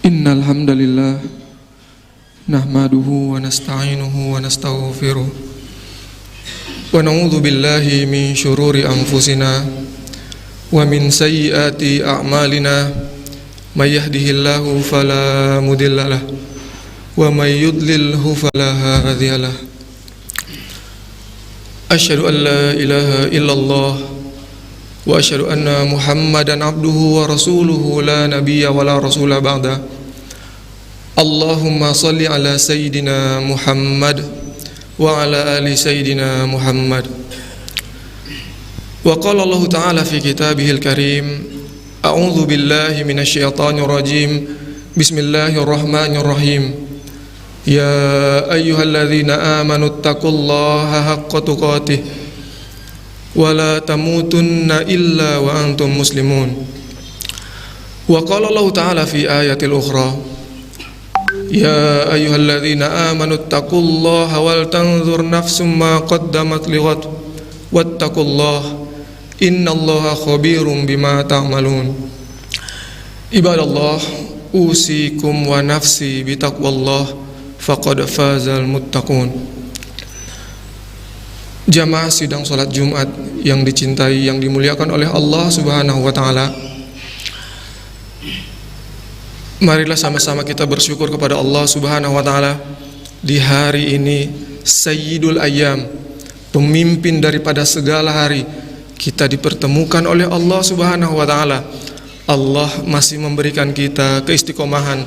Innal hamdalillah nahmaduhu wa nasta'inuhu wa nastaghfiruh wa na'udzu billahi min syururi anfusina wa min sayyiati a'malina may yahdihillahu fala mudhillalah wa may yudlilhu fala hadiyalah. Asyhadu an la ilaha illallah wa asyhadu anna Muhammadan abduhu wa rasuluhu la nabiyya wa la rasula ba'da. Allahumma salli ala Sayyidina Muhammad wa ala ali Sayyidina Muhammad. Wa qala Allah Ta'ala fi kitabihil karim, a'udzu billahi minasy syaithanir rajim. Bismillahirrahmanirrahim. Ya ayyuhalladzina amanu taqullaha haqqa tuqatih wa la tamutunna illa wa antum muslimun. Wa qala Allah Ta'ala fi ayatil ukhra, Ya ayyuhalladzina amanu taqullaha wal tanzur nafsum ma qaddamat lighad wattaqullaha innallaha khabirum bima ta'malun. Ibadallah, usikum wa nafsi bitaqwallah faqad fazal muttaqun. Jamaah sidang salat Jumat yang dicintai, yang dimuliakan oleh Allah Subhanahu wa taala, marilah sama-sama kita bersyukur kepada Allah Subhanahu wa taala di hari ini, Sayyidul Ayyam, pemimpin daripada segala hari. Kita dipertemukan oleh Allah Subhanahu wa taala. Allah masih memberikan kita keistiqomahan.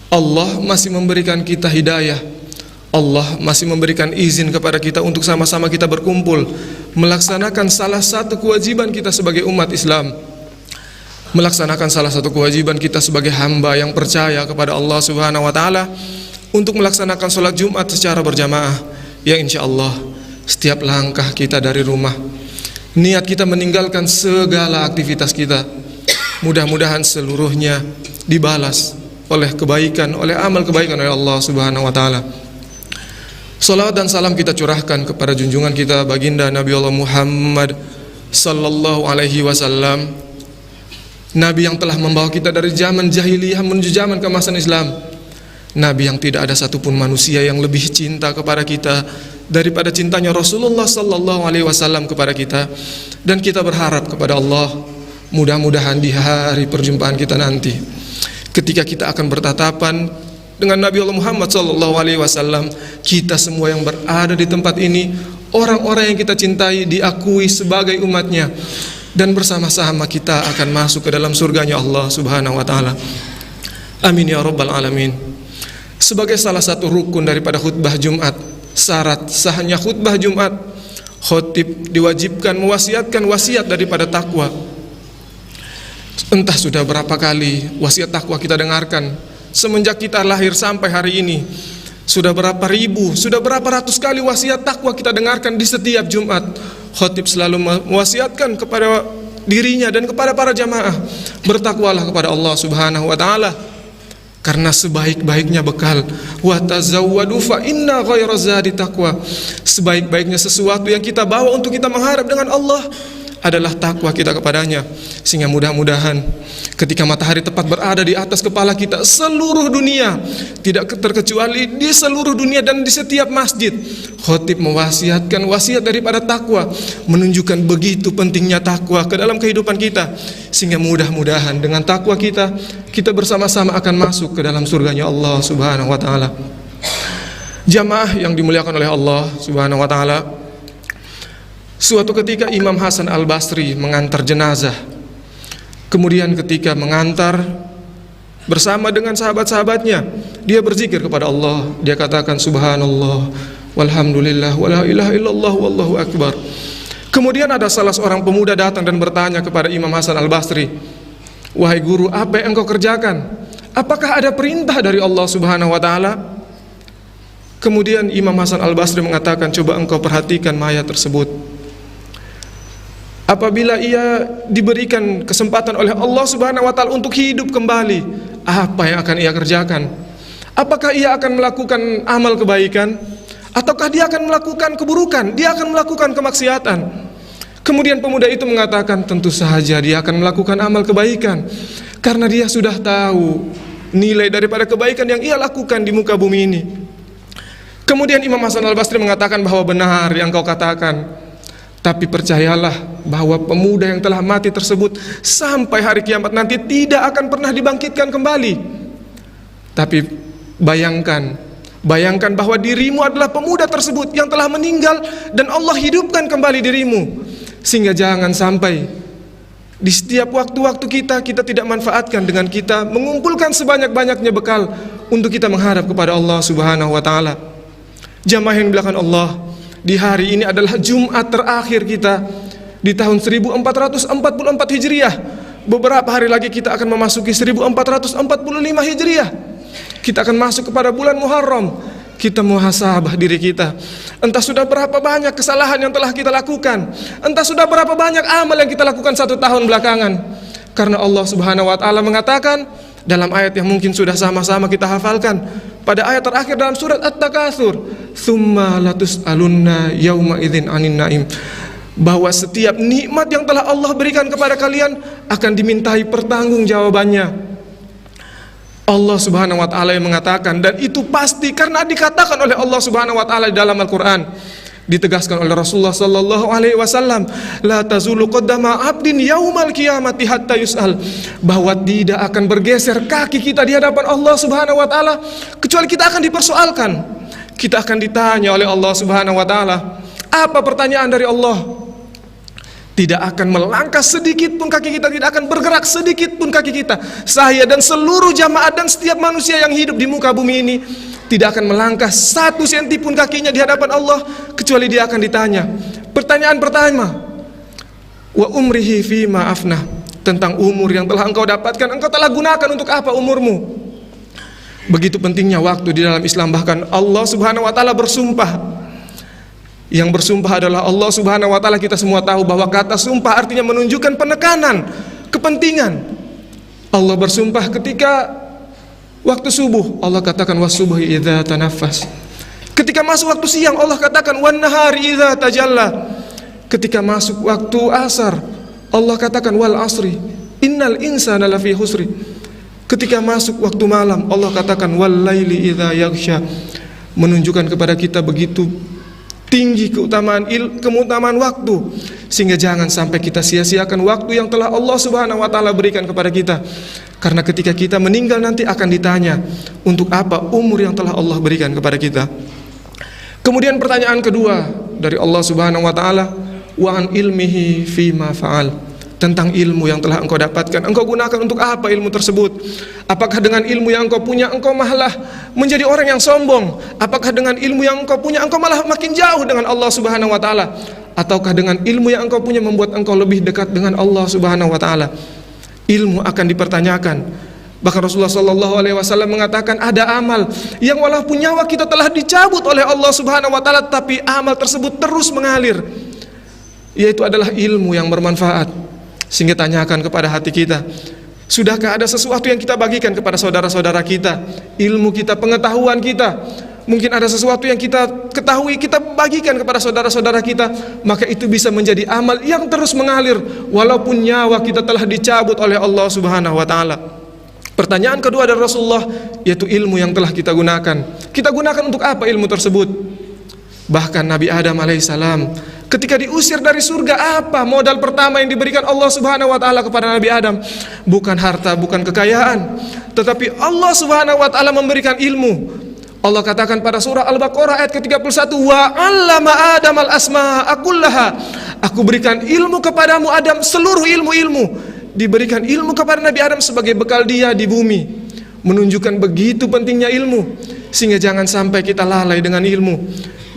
Allah masih memberikan kita hidayah. Allah masih memberikan izin kepada kita untuk sama-sama kita berkumpul melaksanakan salah satu kewajiban kita sebagai umat Islam, melaksanakan salah satu kewajiban kita sebagai hamba yang percaya kepada Allah Subhanahu wa taala, untuk melaksanakan sholat Jumat secara berjamaah. Ya insyaallah setiap langkah kita dari rumah, niat kita meninggalkan segala aktivitas kita, mudah-mudahan seluruhnya dibalas oleh kebaikan, oleh amal kebaikan oleh Allah Subhanahu wa taala. Salawat dan salam kita curahkan kepada junjungan kita baginda Nabi Allah Muhammad sallallahu alaihi wasallam, Nabi yang telah membawa kita dari zaman jahiliyah menuju zaman keemasan Islam. Nabi yang tidak ada satupun manusia yang lebih cinta kepada kita daripada cintanya Rasulullah sallallahu alaihi wasallam kepada kita. Dan kita berharap kepada Allah, mudah-mudahan di hari perjumpaan kita nanti, ketika kita akan bertatapan dengan Nabi Allah Muhammad sallallahu alaihi wasallam, kita semua yang berada di tempat ini, orang-orang yang kita cintai, diakui sebagai umatnya, dan bersama-sama kita akan masuk ke dalam surganya Allah Subhanahu wa taala. Amin ya rabbal alamin. Sebagai salah satu rukun daripada khutbah Jumat, syarat sahnya khutbah Jumat, khotib diwajibkan mewasiatkan wasiat daripada takwa. Entah sudah berapa kali wasiat takwa kita dengarkan semenjak kita lahir sampai hari ini. Sudah berapa ribu, sudah berapa ratus kali wasiat takwa kita dengarkan di setiap Jumat. Khotib selalu mewasiatkan kepada dirinya dan kepada para jamaah, bertakwalah kepada Allah Subhanahu wa taala, karena sebaik-baiknya bekal, wa tazawwadu fa inna ghayra zadi taqwa, sebaik-baiknya sesuatu yang kita bawa untuk kita mengharap dengan Allah adalah takwa kita kepadanya. Sehingga mudah-mudahan ketika matahari tepat berada di atas kepala kita, seluruh dunia, tidak terkecuali di seluruh dunia dan di setiap masjid, khotib mewasiatkan wasiat daripada takwa, menunjukkan begitu pentingnya takwa ke dalam kehidupan kita. Sehingga mudah-mudahan dengan takwa kita, kita bersama-sama akan masuk ke dalam surganya Allah Subhanahu wa taala. Jamaah yang dimuliakan oleh Allah Subhanahu wa taala, suatu ketika Imam Hasan Al-Basri mengantar jenazah. Kemudian ketika mengantar bersama dengan sahabat-sahabatnya, dia berzikir kepada Allah. Dia katakan subhanallah walhamdulillah wala ilaha illallah wallahu akbar. Kemudian ada salah seorang pemuda datang dan bertanya kepada Imam Hasan Al-Basri, "Wahai guru, apa yang engkau kerjakan? Apakah ada perintah dari Allah Subhanahu wa taala?" Kemudian Imam Hasan Al-Basri mengatakan, "Coba engkau perhatikan mayat tersebut. Apabila ia diberikan kesempatan oleh Allah Subhanahu wa taala untuk hidup kembali, apa yang akan ia kerjakan? Apakah ia akan melakukan amal kebaikan, ataukah dia akan melakukan keburukan? Dia akan melakukan kemaksiatan?" Kemudian pemuda itu mengatakan, tentu saja dia akan melakukan amal kebaikan, karena dia sudah tahu nilai daripada kebaikan yang ia lakukan di muka bumi ini. Kemudian Imam Hasan Al-Basri mengatakan bahwa benar yang kau katakan, tapi percayalah bahwa pemuda yang telah mati tersebut sampai hari kiamat nanti tidak akan pernah dibangkitkan kembali. Tapi bayangkan bahwa dirimu adalah pemuda tersebut yang telah meninggal dan Allah hidupkan kembali dirimu. Sehingga jangan sampai di setiap waktu-waktu kita tidak manfaatkan dengan kita mengumpulkan sebanyak-banyaknya bekal untuk kita menghadap kepada Allah Subhanahu wa taala. Jamaah yang dimuliakan Allah, di hari ini adalah Jumat terakhir kita di tahun 1444 Hijriah. Beberapa hari lagi kita akan memasuki 1445 Hijriah. Kita akan masuk kepada bulan Muharram. Kita muhasabah diri kita. Entah sudah berapa banyak kesalahan yang telah kita lakukan, entah sudah berapa banyak amal yang kita lakukan 1 tahun belakangan. Karena Allah Subhanahu wa taala mengatakan dalam ayat yang mungkin sudah sama-sama kita hafalkan, pada ayat terakhir dalam surat At-Takatsur, "Tsumma latus'alunna yauma idzin 'anin na'im." Bahwa setiap nikmat yang telah Allah berikan kepada kalian akan dimintai pertanggungjawabannya. Allah Subhanahu wa taala yang mengatakan, dan itu pasti karena dikatakan oleh Allah Subhanahu wa taala di dalam Al-Qur'an. Ditegaskan oleh Rasulullah sallallahu alaihi wasallam, la tazulu qaddama 'abdin yaumal qiyamati hatta yus'al, bahwa tidak akan bergeser kaki kita di hadapan Allah Subhanahu wa taala kecuali kita akan dipersoalkan. Kita akan ditanya oleh Allah Subhanahu wa taala. Apa pertanyaan dari Allah? Tidak akan melangkah sedikit pun kaki kita, tidak akan bergerak sedikit pun kaki kita. Saya dan seluruh jamaah dan setiap manusia yang hidup di muka bumi ini tidak akan melangkah 1 senti pun kakinya di hadapan Allah kecuali dia akan ditanya. Pertanyaan pertama, wa umrihi fima afnah, tentang umur yang telah engkau dapatkan, engkau telah gunakan untuk apa umurmu? Begitu pentingnya waktu di dalam Islam. Bahkan Allah Subhanahu wa taala bersumpah. Yang bersumpah adalah Allah Subhanahu wa taala. Kita semua tahu bahwa kata sumpah artinya menunjukkan penekanan, kepentingan. Allah bersumpah ketika waktu subuh, Allah katakan was-subhi idza tanaffas. Ketika masuk waktu siang, Allah katakan wan-nahari idza tajalla. Ketika masuk waktu asar, Allah katakan wal asri innal insana lafi khusri. Ketika masuk waktu malam, Allah katakan wal laili idza yaghsha. Menunjukkan kepada kita begitu tinggi keutamaan waktu, sehingga jangan sampai kita sia-siakan waktu yang telah Allah Subhanahu wa taala berikan kepada kita. Karena ketika kita meninggal nanti akan ditanya untuk apa umur yang telah Allah berikan kepada kita. Kemudian pertanyaan kedua dari Allah Subhanahu wa taala, wa an ilmihi fima fa'al, tentang ilmu yang telah engkau dapatkan, engkau gunakan untuk apa ilmu tersebut? Apakah dengan ilmu yang engkau punya engkau malah menjadi orang yang sombong? Apakah dengan ilmu yang engkau punya engkau malah makin jauh dengan Allah Subhanahu wa taala? Ataukah dengan ilmu yang engkau punya membuat engkau lebih dekat dengan Allah Subhanahu wa taala? Ilmu akan dipertanyakan. Bahkan Rasulullah sallallahu alaihi wasallam mengatakan ada amal yang walaupun nyawa kita telah dicabut oleh Allah Subhanahu wa taala, tapi amal tersebut terus mengalir, yaitu adalah ilmu yang bermanfaat. Sehingga tanyakan kepada hati kita, sudahkah ada sesuatu yang kita bagikan kepada saudara-saudara kita? Ilmu kita, pengetahuan kita. Mungkin ada sesuatu yang kita ketahui, kita bagikan kepada saudara-saudara kita, maka itu bisa menjadi amal yang terus mengalir walaupun nyawa kita telah dicabut oleh Allah Subhanahu wa taala. Pertanyaan kedua dari Rasulullah, yaitu ilmu yang telah kita gunakan. Kita gunakan untuk apa ilmu tersebut? Bahkan Nabi Adam alaihissalam ketika diusir dari surga, apa modal pertama yang diberikan Allah Subhanahu wa taala kepada Nabi Adam? Bukan harta, bukan kekayaan, tetapi Allah Subhanahu wa taala memberikan ilmu. Allah katakan pada surah Al-Baqarah ayat ke-31, wa 'allama Adam al-asma'a kullaha. Aku berikan ilmu kepadamu Adam, seluruh ilmu-ilmu. Diberikan ilmu kepada Nabi Adam sebagai bekal dia di bumi. Menunjukkan begitu pentingnya ilmu, sehingga jangan sampai kita lalai dengan ilmu.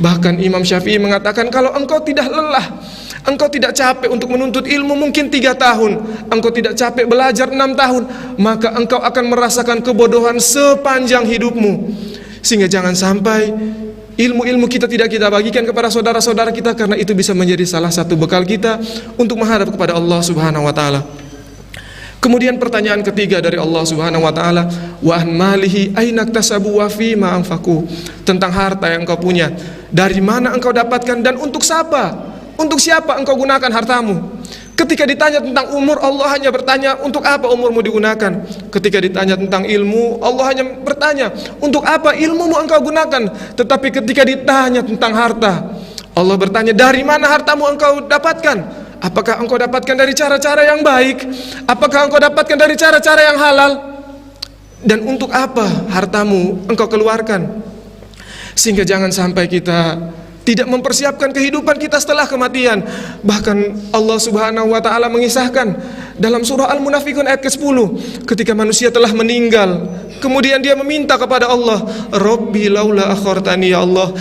Bahkan Imam Syafi'i mengatakan, kalau engkau tidak lelah, engkau tidak capek untuk menuntut ilmu mungkin 3 tahun, engkau tidak capek belajar 6 tahun, maka engkau akan merasakan kebodohan sepanjang hidupmu. Sehingga jangan sampai ilmu-ilmu kita tidak kita bagikan kepada saudara-saudara kita, karena itu bisa menjadi salah satu bekal kita untuk menghadap kepada Allah Subhanahu wa taala. Kemudian pertanyaan ketiga dari Allah Subhanahu wa taala, wa an malihi aina iktasabu wa fi ma anfaqu, tentang harta yang engkau punya, dari mana engkau dapatkan dan untuk siapa? Untuk siapa engkau gunakan hartamu? Ketika ditanya tentang umur, Allah hanya bertanya, untuk apa umurmu digunakan? Ketika ditanya tentang ilmu, Allah hanya bertanya, untuk apa ilmumu engkau gunakan? Tetapi ketika ditanya tentang harta, Allah bertanya, dari mana hartamu engkau dapatkan? Apakah engkau dapatkan dari cara-cara yang baik? Apakah engkau dapatkan dari cara-cara yang halal? Dan untuk apa hartamu engkau keluarkan? Sehingga jangan sampai kita tidak mempersiapkan kehidupan kita setelah kematian. Bahkan Allah Subhanahu wa taala mengisahkan dalam surah Al-Munafiqun ayat ke-10, ketika manusia telah meninggal, kemudian dia meminta kepada Allah, Rabbi laula akhartani, ya Allah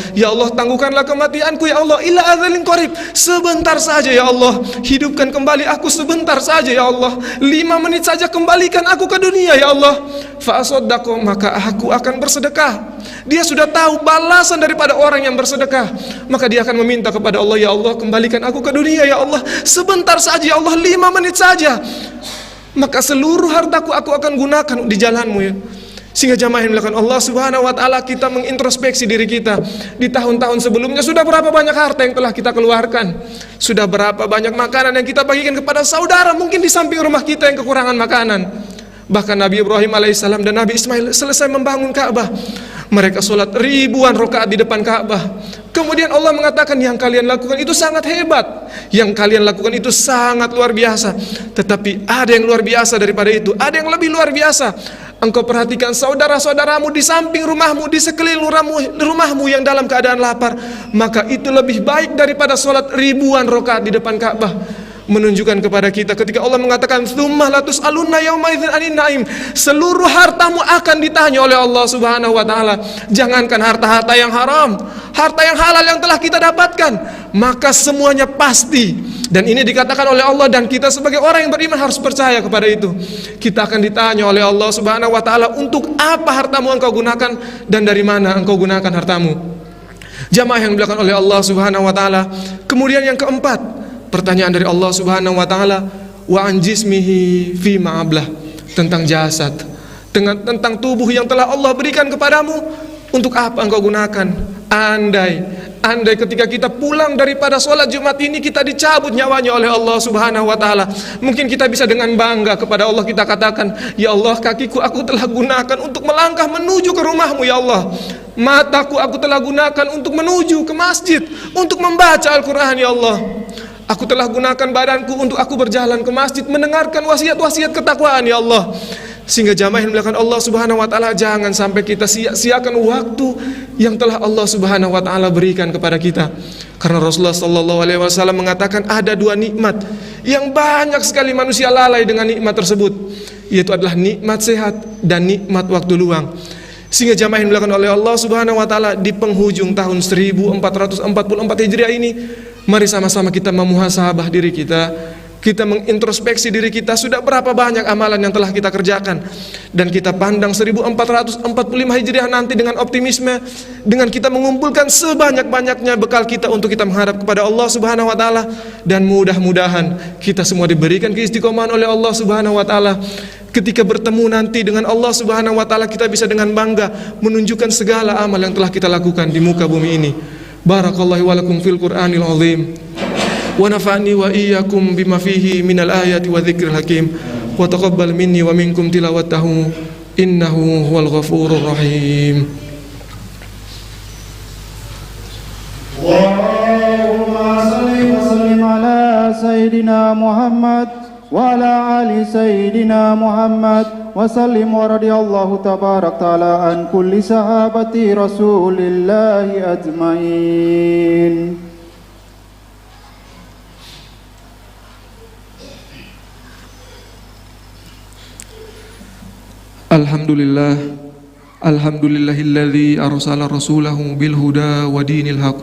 tangguhkanlah kematianku ya Allah, ila adzalin qarib, sebentar saja ya Allah, hidupkan kembali aku sebentar saja ya Allah, 5 menit saja kembalikan aku ke dunia ya Allah. Fa asaddaqu, maka aku akan bersedekah. Dia sudah tahu balasan daripada orang yang bersedekah, maka dia akan meminta kepada Allah, ya Allah kembalikan aku ke dunia ya Allah, sebentar saja ya Allah, 5 menit saja, maka seluruh hartaku aku akan gunakan di jalanmu ya. Sehingga jamaah yang dilakukan Allah Subhanahu wa taala, kita mengintrospeksi diri kita. Di tahun-tahun sebelumnya sudah berapa banyak harta yang telah kita keluarkan? Sudah berapa banyak makanan yang kita bagikan kepada saudara mungkin di samping rumah kita yang kekurangan makanan? Bahkan Nabi Ibrahim alaihissalam dan Nabi Ismail selesai membangun Ka'bah, mereka sholat ribuan rakaat di depan Ka'bah. Kemudian Allah mengatakan, yang kalian lakukan itu sangat hebat, yang kalian lakukan itu sangat luar biasa. Tetapi ada yang luar biasa daripada itu, ada yang lebih luar biasa. Engkau perhatikan saudara-saudaramu di samping rumahmu, di sekeliling rumahmu yang dalam keadaan lapar, maka itu lebih baik daripada sholat ribuan rakaat di depan Ka'bah. Menunjukkan kepada kita ketika Allah mengatakan tsumma latus'alunna yauma idzin 'anin na'im, seluruh hartamu akan ditanya oleh Allah Subhanahu wa taala. Jangankan harta-harta yang haram, harta yang halal yang telah kita dapatkan, maka semuanya pasti. Dan ini dikatakan oleh Allah, dan kita sebagai orang yang beriman harus percaya kepada itu. Kita akan ditanya oleh Allah Subhanahu wa taala, untuk apa hartamu engkau gunakan dan dari mana engkau gunakan hartamu. Jamaah yang dimuliakan oleh Allah Subhanahu wa taala. Kemudian yang keempat, pertanyaan dari Allah Subhanahu wa taala, wa an jismihi fi ma'ablah, tentang jasad, tentang tubuh yang telah Allah berikan kepadamu, untuk apa engkau gunakan? Andai ketika kita pulang daripada sholat Jumat ini kita dicabut nyawanya oleh Allah Subhanahu wa taala, mungkin kita bisa dengan bangga kepada Allah kita katakan, ya Allah, kakiku aku telah gunakan untuk melangkah menuju ke rumahmu ya Allah, mataku aku telah gunakan untuk menuju ke masjid untuk membaca Al-Quran ya Allah, aku telah gunakan badanku untuk aku berjalan ke masjid mendengarkan wasiat-wasiat ketakwaan ya Allah. Sehingga jamaah yang dimuliakan Allah Subhanahu wa taala, jangan sampai kita sia-siakan waktu yang telah Allah Subhanahu wa taala berikan kepada kita. Karena Rasulullah sallallahu alaihi wasallam mengatakan ada 2 nikmat yang banyak sekali manusia lalai dengan nikmat tersebut, yaitu adalah nikmat sehat dan nikmat waktu luang. Sehingga jamaah yang dimuliakan oleh Allah Subhanahu wa taala, di penghujung tahun 1444 Hijriah ini, mari sama-sama kita memuhasabah diri kita. Kita mengintrospeksi diri kita, sudah berapa banyak amalan yang telah kita kerjakan, dan kita pandang 1445 Hijriah nanti dengan optimisme, dengan kita mengumpulkan sebanyak-banyaknya bekal kita untuk kita menghadap kepada Allah Subhanahu wa taala, dan mudah-mudahan kita semua diberikan keistiqomahan oleh Allah Subhanahu wa taala. Ketika bertemu nanti dengan Allah Subhanahu wa taala, kita bisa dengan bangga menunjukkan segala amal yang telah kita lakukan di muka bumi ini. Barakallahu wa lakum fil Qur'anil azim. Wa nafa'ni wa iyyakum bima fihi minal ayati wa dzikril hakim, wa taqabbal minni wa minkum tilawatahu innahu huwal ghafurur rahim. Allahumma salli wa sallim ala sayyidina Muhammad wa ala ali sayyidina Muhammad wa sallim wa radiyallahu tabarak ta'ala an kulli sahabati rasulillahi ajmain. Alhamdulillah, alhamdulillahilladzi arsala rasulahu bil huda wa dinil haq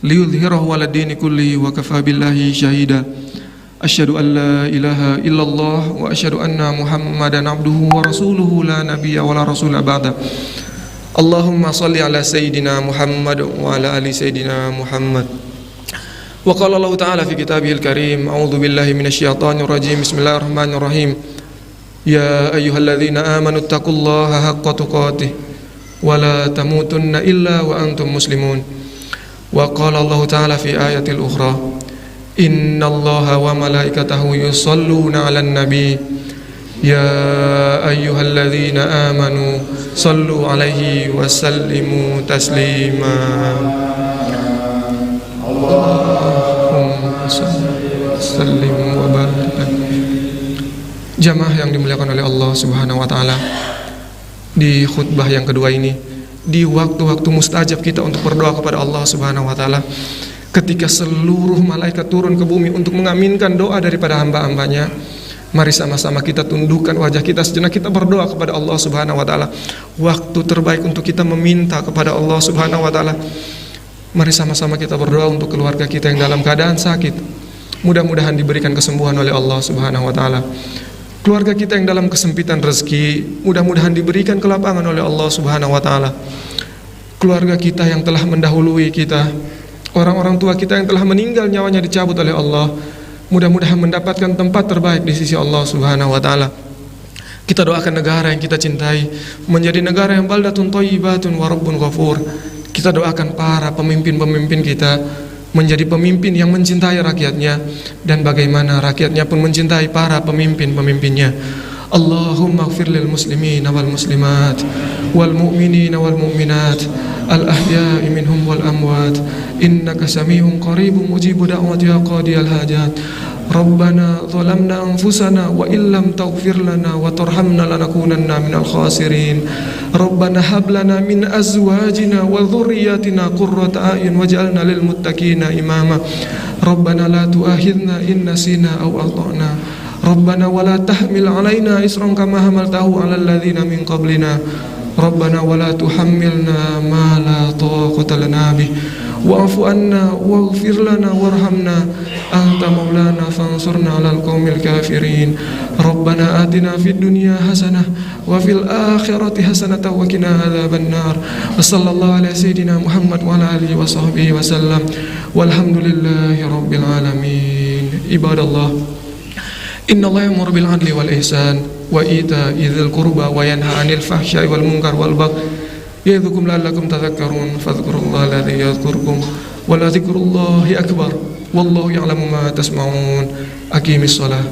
liyudhhirahu 'ala dini kullihi wa kafa billahi syahida. Asyhadu an la ilaha illallah wa asyhadu anna Muhammadan abduhu wa rasuluhu la nabiyya wa la rasula ba'da. Allahumma shalli ala sayyidina Muhammad wa ala ali sayyidina Muhammad. Wa qala Allah ta'ala fi kitabihil karim, a'udzu billahi minasyaitonir rajim, bismillahirrahmanirrahim. Ya ayyuhalladzina amanu taqullaha haqqa tuqatih wa la tamutunna illa wa antum muslimun. Wa qala Allah ta'ala fi ayatil ukhra, Innallaha wa malaikatahu yusholluna 'alan nabi. Ya ayyuhalladzina amanu shallu 'alaihi wa sallimu taslima. Allahumma sallim wa barik. Jamaah yang dimuliakan oleh Allah Subhanahu wa taala, di khutbah yang kedua ini, di waktu-waktu mustajab kita untuk berdoa kepada Allah Subhanahu wa taala, ketika seluruh malaikat turun ke bumi untuk mengaminkan doa daripada hamba-hambanya, mari sama-sama kita tundukkan wajah kita sejenak, kita berdoa kepada Allah Subhanahu wa taala. Waktu terbaik untuk kita meminta kepada Allah Subhanahu wa taala. Mari sama-sama kita berdoa untuk keluarga kita yang dalam keadaan sakit. Mudah-mudahan diberikan kesembuhan oleh Allah Subhanahu wa taala. Keluarga kita yang dalam kesempitan rezeki, mudah-mudahan diberikan kelapangan oleh Allah Subhanahu wa taala. Keluarga kita yang telah mendahului kita, orang-orang tua kita yang telah meninggal, nyawanya dicabut oleh Allah, mudah-mudahan mendapatkan tempat terbaik di sisi Allah Subhanahu wa taala. Kita doakan negara yang kita cintai menjadi negara yang baldatun thayyibatun wa rabbun ghafur. Kita doakan para pemimpin-pemimpin kita menjadi pemimpin yang mencintai rakyatnya, dan bagaimana rakyatnya pun mencintai para pemimpin-pemimpinnya. Allahumma ighfir lil muslimina wal muslimat wal mu'minina wal mu'minat al ahya'i minhum wal amwat innaka sami'un qaribun mujibu da'wati ya qadiyal hajat. Rabbana zalamna anfusana wa illam taghfir lana wa tarhamna lanakunanna minal khasirin. Rabbana hab lana min azwajina wa dhurriyyatina qurrata a'yun waj'alna lil muttaqina imama. Rabbana la tu'akhidhna in nasina aw akhtana. Rabbana wa la tahmil 'alaina isran kama hamaltahu 'alal ladzina min qablina. Rabbana wa la tuhammilna ma la taqata lana bih. Wa'fu anna waghfir lana warhamna anta maulana fansurna 'alal qaumil kafirin. Rabbana atina fid dunya hasanah wa fil akhirati hasanah wa qina adzaban nar. Wa sallallahu ala sayidina Muhammad wa ala alihi wa sahbihi wa sallam. Walhamdulillahi rabbil alamin. Ibadallah, innallaha ya'muru bil 'adli wal ihsan wa ita'i dzil qurba wa yanha 'anil fahsya'i wal munkar wal baghi ya'idzukum la'allakum tadhakkarun. Fadhkurullaha alladzi yadhkurukum wa la dzikrullahi akbar wallahu ya'lamu ma tasma'un. Aqimis shalah.